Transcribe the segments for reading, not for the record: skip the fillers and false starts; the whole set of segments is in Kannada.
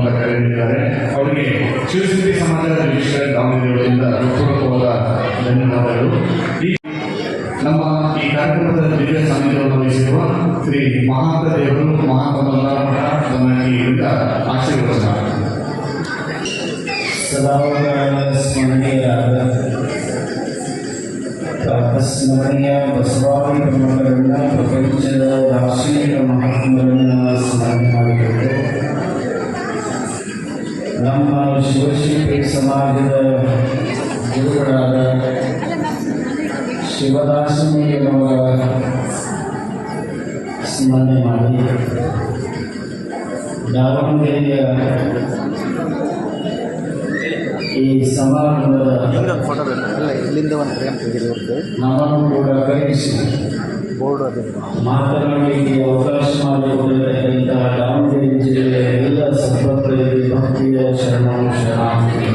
ಅಂತ ಕರೆ ನೀಡಿದ್ದಾರೆ. ಅವರಿಗೆ ಶಿವಶಕ್ತಿ ಸಮಾಜದ ರಿಜಿಸ್ಟರ್ ದಾವಣಗೆರೆಯಿಂದ ಹೃತ್ಪೂರ್ವಕವಾದ ಧನ್ಯವಾದಗಳು. ನಮ್ಮ ಈ ಕಾರ್ಯಕ್ರಮದ ದಿವ್ಯ ಸಾನ್ನಿಧ್ಯವನ್ನು ವಹಿಸಿರುವ ಶ್ರೀ ಮಹಾಂತ ದೇವರು ಮಹಾಂತ ಮಲ್ಲಾರಮಠ ಬನ್ನಟ್ಟಿಯಿಂದ ಆಶೀರ್ವಚನ. ಸದಾಕಾಲ ಸ್ಮರಣೀಯರಾದ ಸ್ಮರಣೀಯ ಬಸವಾದಿ ಪ್ರಮುಖರನ್ನ ಪ್ರಪಂಚದ ದಾರ್ಶನಿಕ ಮಹಾತ್ಮರನ್ನ ಸ್ಮರಣೆ ಮಾಡಿಕೊಂಡು ನಮ್ಮ ಶಿವಶಕ್ತಿ ಸಮಾಜದ ಗುರುಗಳಾದ ಶಿವದಾಸಮಯ್ಯನವರ ಸ್ಮರಣೆ ಮಾಡಿ ದಾವಣಗೆರೆಯ ಈ ಸಮಾರಂಭದ ನಮ್ಮನ್ನು ಕೂಡ ಕರೆಯಿಸಿ ಮಾತನಾಡಲಿಕ್ಕೆ ಅವಕಾಶ ಮಾಡಿಕೊಂಡಿರತಕ್ಕಂಥ ದಾವಣಗೆರೆ ಜಿಲ್ಲೆಯ ಎಲ್ಲ ಸಂಪರ್ಕದಲ್ಲಿ ಭಕ್ತಿಯ ಶರಣಾರ್ಥಿ.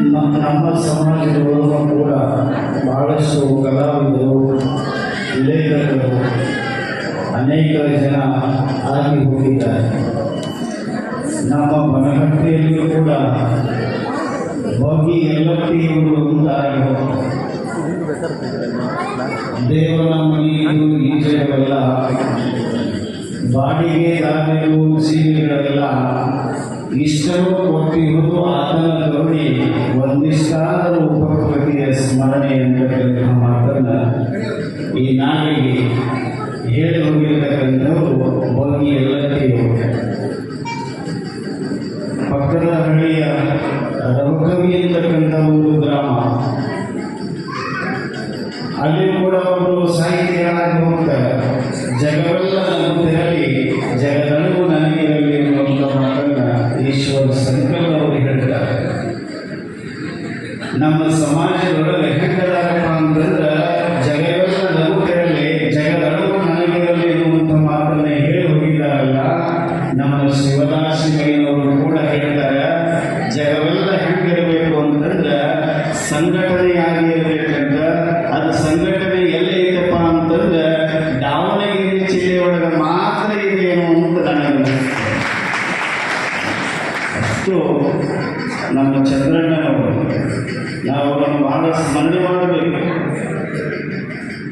ನಮ್ಮ ಸಮಾಜದೊಳಗೂ ಕೂಡ ಬಹಳಷ್ಟು ಕಲಾವಿದರು, ಲೇಖಕರು ಅನೇಕ ಜನ ಆಗಿ ಹೋಗಿದ್ದಾರೆ. ನಮ್ಮ ಬನಹಟ್ಟಿಯಲ್ಲಿಯೂ ಕೂಡ ಹೋಗಿ ಎಲ್ಲಟ್ಟಿಯುವುದು ಉಂಟಾಗಿ ದೇವರ ಮನೆಯು ಈಜೆಗಳೆಲ್ಲ ಬಾಡಿಗೆ ದಾರಿಯು ಸೀರೆಗಳೆಲ್ಲ ಇಷ್ಟವೂ ಕೊಟ್ಟಿರುವುದು ಆತನ ಕರುಣೆ ಒಂದಿಷ್ಟಾದರೂ ಉಪಕೃತಿಯ ಸ್ಮರಣೆ ಎಂಬ ಮಾತನ್ನು ಈ ನಾಡಿಗೆ ಹೇಳಿ ಹೋಗಿರ್ತಕ್ಕಂಥವರು ಹೋಗಿ ಎಲ್ಲರಿಗೂ ಪಕ್ಕದ ಹಳ್ಳಿಯ ರವಕವಿ ಅಂತಕ್ಕಂಥ ಒಂದು ಗ್ರಾಮ, ಅಲ್ಲಿ ಕೂಡ ಅವರು ಸಾಹಿತ್ಯರಾಗಿ ಹೋಗ್ತಾರೆ. ಜಗವೆಲ್ಲ ನಗುತ್ತಿರಲಿ ಜಗದಳವು ನನಗಿರಲಿ ಎನ್ನುವಂಥ ಮಾತನ್ನ ಈಶ್ವರ ಸಂಕಲ್ಪ ಅವರು ಹೇಳ್ತಾರೆ. ನಮ್ಮ ಸಮಾಜದೊಳಗೆ ಹೆಂಗದಾರಪ್ಪ ಅಂತಂದ್ರೆ ಜಗವೆಲ್ಲ ನಗುತ್ತಿರಲಿ ಜಗದಳವು ನನಗಿರಲಿ ಎನ್ನುವಂಥ ಮಾತನ್ನ ಹೇಳಿ ಹೋಗಿದ್ದಾರಲ್ಲ. ನಮ್ಮ ಶಿವದಾಸಿಮಯ್ಯನವರು ಕೂಡ ಹೇಳ್ತಾರೆ, ಜಗವೆಲ್ಲ ಹೆಂಗಿರಬೇಕು ಅಂತಂದ್ರೆ ಸಂಘಟನೆಯಾಗಿರ್ಬೇಕಂತ. ಅದು ಸಂಘಟನೆ ಎಲ್ಲಿ ಐತಪ್ಪ ಅಂತಂದ್ರೆ ದಾವಣಗೆರೆ ಜಿಲ್ಲೆಯೊಳಗೆ ಮಾತ್ರ ಇದೆಯೇನೋ ಅಂತ ನನಗೆ ಅಷ್ಟು. ನಮ್ಮ ಚಂದ್ರಣ್ಣನವರು ನಾವು ಅವರನ್ನು ಬಹಳ ಸ್ಮರಣೆ ಮಾಡಬೇಕು.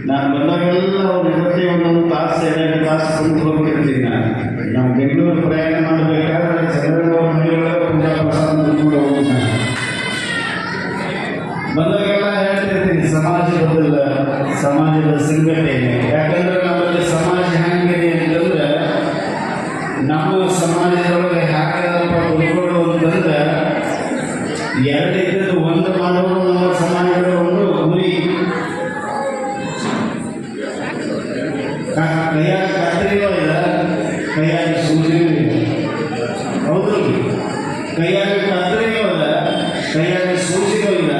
ನಾನು ಬಂದಾಗೆಲ್ಲ ಅವ್ರ ಜೊತೆ ಒಂದೊಂದು ತಾಸು 2 ತಾಸು ಕುಂತು ಹೋಗ್ತಿರ್ತೀನಿ. ನಾವು ಬೆಂಗಳೂರು ಪ್ರಯಾಣ ಮಾಡಬೇಕಾದ್ರೆ ಚಂದ್ರಣ್ಣವ್ರ ಮನೆಯೊಳಗೆ ಪೂಜಾ ಪ್ರಸಾದ ಕೂಡ ಹೋಗ್ತೀನಿ. ಬಂದಾಗೆಲ್ಲ ಹೇಳ್ತಿರ್ತೀನಿ ಸಮಾಜದ ಸಂಘಟನೆ. ಯಾಕಂದ್ರೆ ನಮ್ಮಲ್ಲಿ ಸಮಾಜ ಹೆಂಗಿದೆ ಅಂತಂದ್ರೆ ನಮ್ಮ ಸಮಾಜದೊಳಗೆ ಹ್ಯಾಕಪ್ಪ ಉಳ್ಕೊಂಡು ಅಂತಂದ್ರೆ 2 ಇದ್ದದ್ದು 1 ಮಾಡೋರು ನಮ್ಮ ಸಮಾಜದ ಒಂದು ಗುರಿ. ಕೈಯಾಗ ಕತ್ತರಿಯೋ ಇಲ್ಲ, ಕೈಯಾಗ ಸೂಜಿನೂ ಇಲ್ಲ. ಹೌದು, ಕೈಯಾಗ ಕತ್ತರಿಯೋ ಇಲ್ಲ, ಕೈಯಾಗ ಸೂಜಿನೂ ಇಲ್ಲ.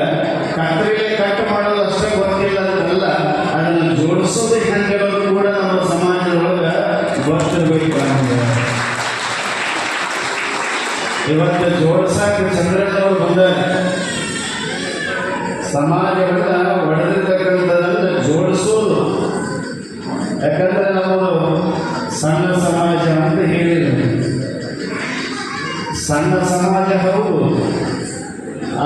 ಕತ್ತರಿಲೆ ಕಟ್ ಮಾಡೋದು ಅಷ್ಟೇ ಗೊತ್ತಿಲ್ಲ ಅದಲ್ಲ, ಅದನ್ನು ಜೋಡಿಸೋದು ಹೆಂಗಿರೋದು ಕೂಡ ನಮ್ಮ ಸಮಾಜದೊಳಗೆ ಗೊತ್ತಿರಬೇಕು. ಇವತ್ತು ಜೋಡಿಸಾಕ ಚಂದ್ರಣ್ಣವರು ಬಂದಾಗ ಸಮಾಜವನ್ನ ಒಡೆದಿರ್ತಕ್ಕಂಥದ್ದನ್ನು ಜೋಡಿಸೋದು. ಯಾಕಂದ್ರೆ ನಾವು ಸಣ್ಣ ಸಮಾಜ ಅಂತ ಹೇಳಿದ್ರು. ಸಣ್ಣ ಸಮಾಜ ಹೌದು,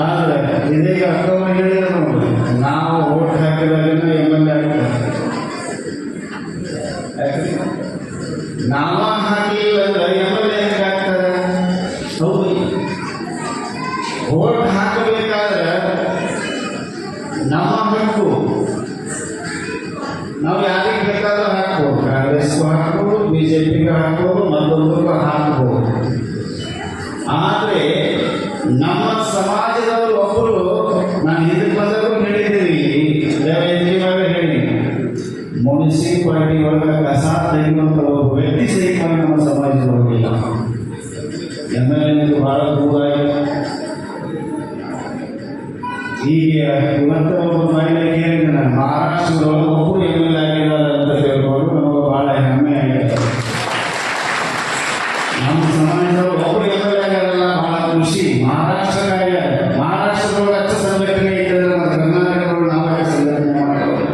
ಆದರೆ ಇದೀಗ ಅಕ್ಕವರು ಹೇಳಿದ್ರು ನೋಡಿ, ನಾವು ಓಟ್ ಹಾಕಿದಾಗ MLA ಆಗ್ತಾರೆ. ನಾವ ಹಾಕಲಿಲ್ಲ ಅಂದ್ರೆ MLA ಹೆಂಗೆ ಆಗ್ತಾರೆ? ಹೌದು, ಓಟ್ ಹಾಕಬೇಕಾದ್ರೆ ನಮ್ಮ ಹಕ್ಕು. ನಾವು ಯಾರಿಗೆ ಬೇಕಾದ್ರೂ ಹಾಕ್ಬೋದು, ಕಾಂಗ್ರೆಸ್ಗೂ ಹಾಕ್ಬೋದು, BJPಗೆ ಹಾಕ್ಬೋದು, ಮತ್ತೊಂದಕ್ಕೂ ಹಾಕ್ಬೋದು. ಆದರೆ ನಮ್ಮ ಸಮಾಜದವರು ಒಬ್ಬರು, ನಾನು ಇದಕ್ಕೆ ಬಂದರೂ ಹೇಳಿದ್ದೀವಿ, ಹೇಳಿ ಮುನ್ಸಿಪಾಲಿಟಿ ಒಳಗೆ ಕಸ ತೆಗೆಯುವಂಥ ಒಬ್ಬ ವ್ಯಕ್ತಿ ಸಹಿತ ನಮ್ಮ ಸಮಾಜದೊಳಗಿಲ್ಲ. MLA ಬಹಳ ದೂರ ಆಗಿದೆ. ಹೀಗೆ ಇವತ್ತು ಒಬ್ಬ ಮಹಿಳೆ ಕೇಳಿದ ಮಹಾರಾಷ್ಟ್ರದೊಳಗೆ ಒಬ್ಬರು MLA ಆಗಿದ್ದಾರೆ ಅಂತ ಹೇಳ್ಬೋದು. ನಮಗೆ ಬಹಳ ಹೆಮ್ಮೆ ಆಗಿದೆ. ನಮ್ಮ ಸಮಾಜದವರು ಒಬ್ಬರು MLA ಆಗಿರಲ್ಲ, ಬಹಳ ಖುಷಿ. ಮಹಾರಾಷ್ಟ್ರದೊಳಗೆ ಅಚ್ಚ ಸಂಘಟನೆ ಇದ್ದರೆ ಮತ್ತು ಕರ್ನಾಟಕದೊಳಗೆ ನಾವೇ ಸಂಘಟನೆ ಮಾಡೋದು.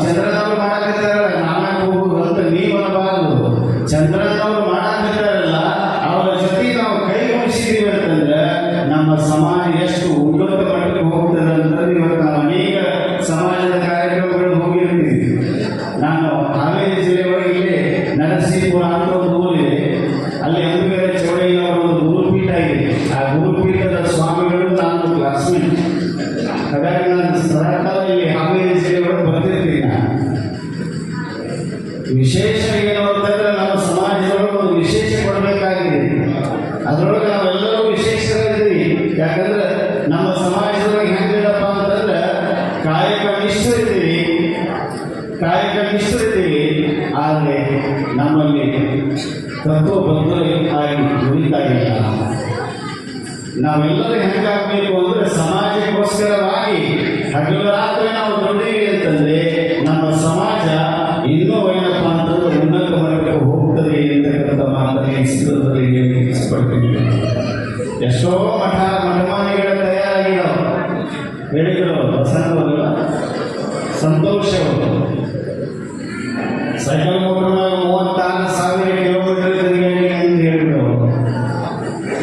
ಚಂದ್ರನವರು ಮಾಡಾಕತ್ತಾರಲ್ಲ ನಾಲ್ಕು ಹೋಗುದು ಅಂತ ನೀವು ಅನ್ನಬಾರದು. ಚಂದ್ರನವರು ಮಾಡಾಕತ್ತಾರಲ್ಲ ಅವರ ಜೊತೆ ನಾವು ಕೈ ಮುಗಿಸಿದೀವಿ ಅಂತಂದ್ರೆ ನಮ್ಮ ಸಮಾಜ ಎಷ್ಟು ಉನ್ನತ ಮಟ್ಟಕ್ಕೆ ಹೋಗ್ತದೆ ಅಂತಂದ್ರೆ ಇವತ್ತು ನಾವು ಅನೇಕ ಸಮಾಜದ ಕಾರ್ಯಕ್ರಮಗಳು ಹೋಗಿರ್ತೀವಿ. ನಾನು ಹಾವೇರಿ ಜಿಲ್ಲೆ ಒಳಗೆ ನರಸೀಪುರ ಅಂತ ಒಂದು ಊರಿದೆ. ಅಲ್ಲಿ ಅಂಬಿಗರ ಚೌಡಯ್ಯನವರ ಒಂದು ಗುರುಪೀಠ ಇದೆ. ಆ ಗುರುಪೀಠದ ಸ್ವಾಮಿಗಳು ನಾನು ಕ್ಲಾಸ್ಮೇಟ್. ಹಾಗಾಗಿ ನಾನು ಸದಾಕಾಲ ಇಲ್ಲಿ ಹಾವೇರಿ ಜಿಲ್ಲೆ ಒಳಗೆ ಬರ್ತಿರ್ತೀನಿ. ನಾನು ವಿಶೇಷ ಏನು ಅಂತಂದ್ರೆ ನಮ್ಮ ಸಮಾಜದೊಳಗೆ ಒಂದು ವಿಶೇಷ ಕೊಡಬೇಕಾಗಿದೆ. ಅದರೊಳಗೆ ನಾವೆಲ್ಲರೂ ವಿಶೇಷರಿದ್ದೀವಿ. ಯಾಕಂದ್ರೆ ನಮ್ಮ ಸಮಾಜದೊಳಗೆ ಹೆಂಗಿಲ್ಲಪ್ಪ ಅಂತಂದ್ರೆ ಕಾಯಕ ನಿಷ್ಠರಿದ್ದೀವಿ, ಆದರೆ ನಮ್ಮಲ್ಲಿ ತತ್ವಬದ್ಧರಾಗಿ ದುಡಿತಾ ಇಲ್ಲ. ನಾವೆಲ್ಲರೂ ಹೆಂಗಾಗಬೇಕು ಅಂದರೆ ಸಮಾಜಕ್ಕೋಸ್ಕರವಾಗಿ ಹಗಲು ರಾತ್ರಿ ನಾವು ದುಡಿದೀವಿ ಅಂತಂದ್ರೆ ನಮ್ಮ ಸಮಾಜ ಇನ್ನೂ ಏನಪ್ಪ ಅಂತಂದ್ರೆ ಉನ್ನತ ಮಟ್ಟಕ್ಕೆ ಹೋಗ್ತದೆ ಅಂತಕ್ಕಂಥ ಮಾತನ್ನು ಈ ಸಂದರ್ಭದಲ್ಲಿ ಹೇಳಲಿಕ್ಕೆ ಇಷ್ಟಪಡ್ತೀನಿ. ಎಷ್ಟೋ ಮಠಮಾನ್ಯಗಳ ತಯಾರಾಗಿದ್ದಾವೆ. ಹೇಳಿದ್ರು ಬಸವನವರು, ಸಂತೋಷವರು ಸೈಕಲ್ ಮೋಟರ್ 36,000 ಕಿಲೋಮೀಟರ್ ತಿರುಗಾಡಿ ಅಂತ ಹೇಳಿದ್ರು.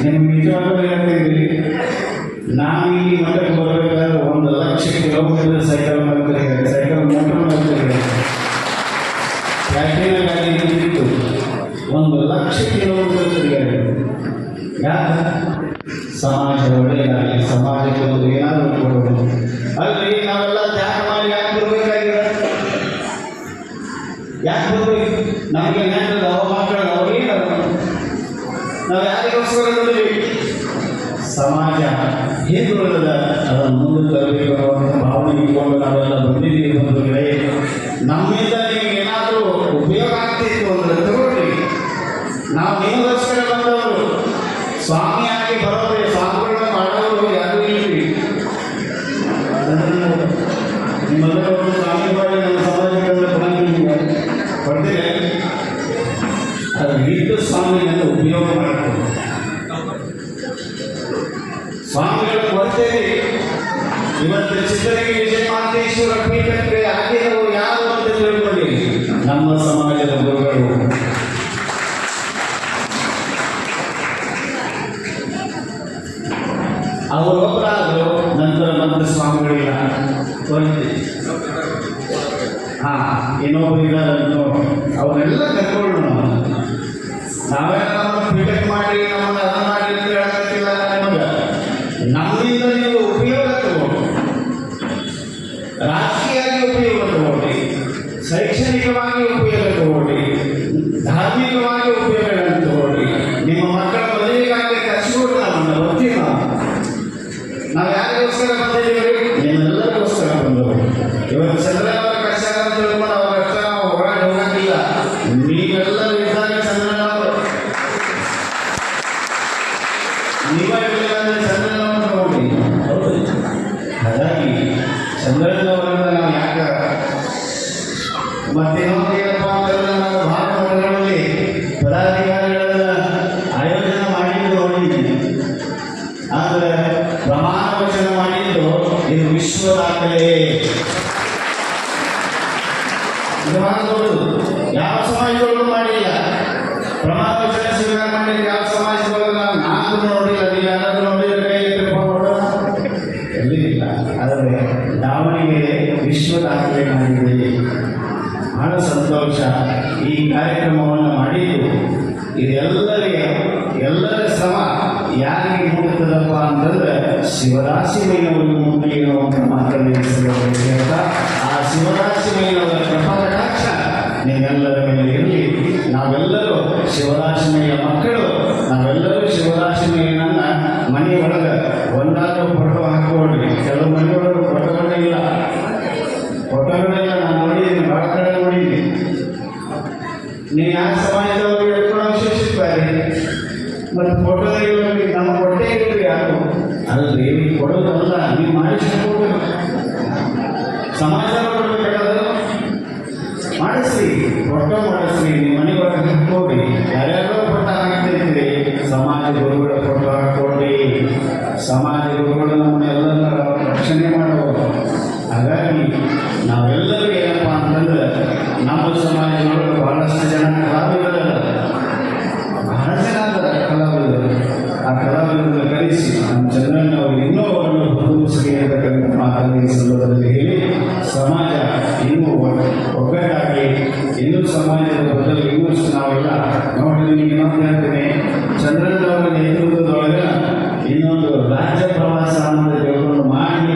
ನಿಮ್ಗೆ ನಿಜವಾಗ್ಲೂ ಹೇಳ್ತೀವಿ, ನಾವು ಈ ಮಠಕ್ಕೆ ಬರಬೇಕಾದ್ರೆ 1,00,000 ಕಿಲೋಮೀಟರ್ ಸೈಕಲ್ ಮೋಟರ್ ಪ್ಯಾಟಿನ ಗಾಡಿ ನಿಂತಿತ್ತು. 1,00,000 ಕಿಲೋಮೀಟರ್ ತಿರುಗಾಡಿ. ಯಾಕೆ? ಸಮಾಜ ಒಳ್ಳೆಯದಾಗಲಿ, ಸಮಾಜಕ್ಕೆ ಒಂದು ಏನಾದರೂ ಕೊಡೋದು. ಅಲ್ಲಿ ನಾವೆಲ್ಲ ತ್ಯಾಗ ಮಾಡಿ ಯಾಕೆ ಬರಬೇಕಾಗಿರೋ? ಯಾಕೆ ಬರ್ಬೇಕು? ನಮಗೆ ಏನಾದ್ರು ಅವ ಮಕ್ಕಳು ಅವ್ರಿಗೆ ನಾವು ಯಾರಿಗೋಸ್ಕರ ನೋಡಿದ್ವಿ? ಸಮಾಜ ಹೇಗಿರೋದ ಅದನ್ನು ಮುಂದೆ ತರಬೇಕು ಅನ್ನುವಂಥ ಭಾವನೆ ಇಟ್ಕೊಂಡು ನಾವೆಲ್ಲ ಬಂದಿದ್ದೀವಿ. ಬಂಧುಗಳೇ, ನಮ್ಮಿಂದ ನಿಮಗೆ ಏನಾದರೂ ಉಪಯೋಗ ಆಗ್ತಿತ್ತು ಅಂದರೆ ತಗೊಳ್ಳಿ. ನಾವು ನಿಮಗೋಸ್ಕರ ಬಂದವರು, ಸ್ವಾಮಿಯಾಗಿ ಬರೋದ್ರೆ ಸ್ವಾಮಿಗಳನ್ನ ಮಾಡೋರು ಯಾರು ಇಲ್ರಿ. ನಿಮ್ಮೆಲ್ಲರೂ ಸ್ವಾಮಿ ಮಾಡಿ ನಮ್ಮ ಸಮಾಜಗಳನ್ನು ಕೊಡ್ತೇವೆ. ಅದರ ಇಟ್ಟು ಸ್ವಾಮಿಯನ್ನು ಉಪಯೋಗ ಮಾಡಬೇಕು. ಸ್ವಾಮಿಗಳನ್ನು ಕೊಡ್ತೇವೆ. ಇವತ್ತು ಚಿತ್ರಗಿ ವಿಜಯ ಮಾತೇಶ್ವರ ಪೀಠಕ್ಕೆ ಆಗಿರುವ ಯಾರು ಅಂತ ತಿಳ್ಕೊಳ್ಳಿ, ನಮ್ಮ ಸಮಾಜದ ಗುರುಗಳು. ಅವರೊಬ್ಬರಾದ್ರು, ನಂತರ ಮತ್ತೆ ಸ್ವಾಮಿಗಳಿಲ್ಲ. ಇನ್ನೊಬ್ಬರು ಇದ್ದಾರಂತೂ ಅವರೆಲ್ಲ ಕರ್ಕೊಂಡು ನಾವೆಲ್ಲ ನಮ್ಮನ್ನು ಪೀಠಕ್ಕೆ ಮಾಡಿ ನಮ್ಮನ್ನು ಅದನ್ನು ಮಾಡಿ ಅಂತ ಹೇಳಕ್ಕಿಲ್ಲ. ನಿಮಗೆ ನಮ್ಮಿಂದ ನೀವು ಉಪಯೋಗ ತಗೊಂಡು, ರಾಜಕೀಯವಾಗಿ ಉಪಯೋಗ ತಗೊಂಡು, ಶೈಕ್ಷಣಿಕವಾಗಿ ಉಪಯೋಗ ತಗೊಂಡು, ಧಾರ್ಮಿಕವಾಗಿ ಉಪಯೋಗಗಳನ್ನು ತಗೊಂಡು, ನಿಮ್ಮ ಮಕ್ಕಳ ಮದುವೆಗಾಗಿ ಕಚ್ಚಿಬಿಟ್ಟು ನಮ್ಮನ್ನು ಬರ್ತೀವಿ. ನಾವು ಯಾರಿಗೋಸ್ಕರ ಬಂದಿದ್ದೀವಿ? ನಿಮ್ಮೆಲ್ಲರಿಗೋಸ್ಕರ ಬಂದವರು. ಇವತ್ತು ಚಂದ್ರನವರ ಕಷ್ಟ ಅಂತ ತಿಳ್ಕೊಂಡು ಅವರ ಕಷ್ಟ ನಾವು ಹೊರಗೆ ಹೋಗಂಗಿಲ್ಲ. ನೀವೆಲ್ಲರೂ ಇದ್ದಾಗ ಚಂದ್ರನವರು, ನೀವಾಗಿಲ್ಲ ಅಂದರೆ ಚಂದ್ರನವರು ನೋಡಿ. ಹಾಗಾಗಿ ಚಂದ್ರನವರನ್ನ ನಾವು ಯಾಕೆ ಮತ್ತೇನೋ ಏನಪ್ಪ ಅಂತಂದ್ರೆ ನಾವು ಭಾಗವತಗಳಲ್ಲಿ ಪದಾಧಿಕಾರಿಗಳನ್ನ ಆಯೋಜನೆ ಮಾಡಿದ್ದು ನೋಡಿದ್ದೀನಿ. ಆದರೆ ಪ್ರಮಾಣ ವಚನ ಮಾಡಿದ್ದು ಇದು ವಿಶ್ವ ದಾಖಲೆ. ಇದು ಮಾಡಬಹುದು. ಯಾವ ಸಮಾಜದೊಳಗೂ ಮಾಡಿಲ್ಲ. ಪ್ರಮಾಣ ವಚನ ಸ್ವೀಕಾರ ಮಾಡಿದ್ರೆ ಯಾವ ಸಮಾಜದೊಳಗೂ ನಾನು ನೋಡಿಲ್ಲ. ನೀವು ಯಾರಾದ್ರೂ ನೋಡಿದ್ರೆ ಕೈ ನೋಡೋಣ ಎಲ್ಲಿಲ್ಲ. ಆದರೆ ದಾವಣಗೆರೆ ವಿಶ್ವ ದಾಖಲೆ ಮಾಡಿದೆ. ಬಹಳ ಸಂತೋಷ. ಈ ಕಾರ್ಯಕ್ರಮವನ್ನು ಮಾಡಿದ್ದು ಎಲ್ಲರ ಶ್ರಮ ಯಾರಿಗೆ ಮುಟ್ಟುತ್ತದಪ್ಪ ಅಂತಂದ್ರೆ ಶಿವರಾಶಿ ಮೈನವರಿಗೆ ಮುಟ್ಟಿ ಅನ್ನುವಂಥ ಮಾತನ್ನು ಅಂತ ಆ ಶಿವರಾಶಿ ಮೈನವರ ಕೃಪಾಕಟಾಕ್ಷ ನೀವೆಲ್ಲರ ಮೇಲೆ ಇರಲಿ. ನಾವೆಲ್ಲರೂ ಶಿವರಾಶಿಮಯ್ಯ ಮಕ್ಕಳು. ನಾವೆಲ್ಲರೂ ಶಿವರಾಶಿಮಯ್ಯನನ್ನ ಮನೆಯೊಳಗೆ ಒಂದಾದರೂ ಫೋಟೋ ಹಾಕಿಕೊಡ್ರಿ. ಕೆಲವು ಮನೆಯೊಳಗೆ ಫೋಟೋಗಳೇ ಇಲ್ಲ. ನಾನು ನೋಡಿದ್ದೀನಿ, ಭಾಳ ಕಡೆ ನೋಡಿದ್ದೀನಿ. ನೀವು ಯಾವ ಸಮಾಜದವ್ರಿಗೆ ಹೇಳ್ಕೊಂಡು ವಿಶೇಷಿಸ್ತಾರೆ. ಮತ್ತು ಫೋಟೋದಲ್ಲಿ ನಮ್ಮ ಹೊಟ್ಟೆ ಇರಲಿ ಯಾರು ಅಲ್ರಿ, ಕೊಡೋದಲ್ಲ, ನೀವು ಮಾಡಿಸ್ಕೊಂಡು ಸಮಾಜ ಕೊಡಬೇಕಾದ್ರೆ ಮಾಡಿಸ್ರಿ, ಫೋಟೋ ಮಾಡಿಸ್ರಿ, ನಿಮ್ಮ ಮನೆಯೊಳಗೆ ಹಾಕ್ಕೊಡ್ರಿ. ಯಾರ್ಯಾರೋ ಫೋಟೋ ಹಾಕ್ತಿರ್ತೀರಿ, ಸಮಾಜ ಗುರುಗಳ ಫೋಟೋ ಹಾಕ್ಕೊಡ್ರಿ. ಸಮಾಜ ಗುರುಗಳು ನಮ್ಮನ್ನೆಲ್ಲ ರಕ್ಷಣೆ ಮಾಡುವರು. ಹಾಗಾಗಿ ನಾವೆಲ್ಲರೂ ಏನಪ್ಪ ಈ ಸಂದರ್ಭದಲ್ಲಿ ಹೇಳಿ ಸಮಾಜ ಇನ್ನೂ ಒಗ್ಗಟ್ಟಾಗಿ ಇನ್ನೂ ಸಮಾಜದ ಬದಲು ಇನ್ನೂ ನಾವೆಲ್ಲ ನೋಡಿ ನಿಮಗೆ ಇನ್ನೊಂದು ಹೇಳ್ತೀನಿ, ಚಂದ್ರನವರ ನೇತೃತ್ವದೊಳಗೆ ಇನ್ನೊಂದು ರಾಜ್ಯ ಪ್ರವಾಸ ಅನ್ನೋದು ತಿಳ್ಕೊಂಡು ಮಾಡಿ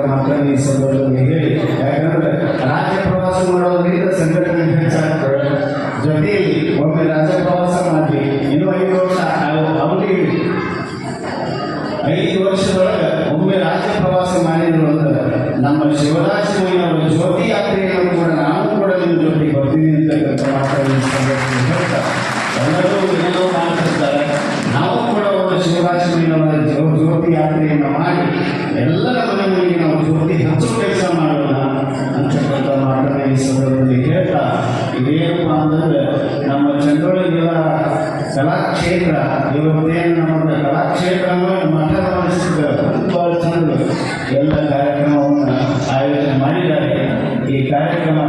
ಮಾತನ್ನು ಈ ಸಂದರ್ಭದಲ್ಲಿ ಹೇಳಿ. ಯಾಕಂದ್ರೆ ರಾಜ್ಯ ಪ್ರವಾಸ ಮಾಡೋದ್ರಿಂದ ಸಂಘಟನೆ ಹೆಚ್ಚಾಗ್ತದೆ. ಜೊತೆಯಲ್ಲಿ ಒಮ್ಮೆ ರಾಜ್ಯ ಪ್ರವಾಸ ಮಾಡಿ ಇನ್ನೂ 5 ವರ್ಷ ಅವರಿಗೆ 5 ವರ್ಷದೊಳಗೆ ಒಮ್ಮೆ ರಾಜ್ಯ ಪ್ರವಾಸ ಮಾಡಿದ್ರು ಅಂದ್ರೆ ನಮ್ಮ ಶಿವರಾಜನವರ ಜ್ಯೋತಿ ಯಾತ್ರೆಯನ್ನು ಕೂಡ ನಾನು ಕೂಡ ನಿಮ್ಮ ಜೊತೆ ಬರ್ತೀನಿ ಅಂತಕ್ಕಂಥ ಮಾತನ್ನು ಹೇಳ್ತಾ ಎಲ್ಲರೂ ಏನೋ ಮಾಡ್ತಿರ್ತಾರೆ. ನಾವು ಕೂಡ ಒಂದು ಶಿವರಾಜನವರ ಜ್ಯೋತಿ ಯಾತ್ರೆಯನ್ನು ಮಾಡಿ ಎಲ್ಲರ ಮನೆಗಳಿಗೆ ನಾವು ಜ್ಯೋತಿ ಹಚ್ಚೋ ಕೆಲಸ ಮಾಡೋಣ ಅಂತಕ್ಕಂಥ ಮಾತನ್ನ ಈ ಸಂದರ್ಭದಲ್ಲಿ ಹೇಳ್ತಾ, ಇದೇನಪ್ಪ ಅಂತಂದ್ರೆ ನಮ್ಮ ಚಂದ್ರೊಳಗೆಲ್ಲ ಕಲಾಕ್ಷೇತ್ರ ಇವತ್ತೇನು ನಮ್ಮ ಕಲಾಕ್ಷೇತ್ರ ಮಠ ಭಾಳ ಚಂದ ಎಲ್ಲ ಕಾರ್ಯಕ್ರಮವನ್ನು ಆಯೋಜನೆ ಮಾಡಿದ್ದಾರೆ. ಈ ಕಾರ್ಯಕ್ರಮ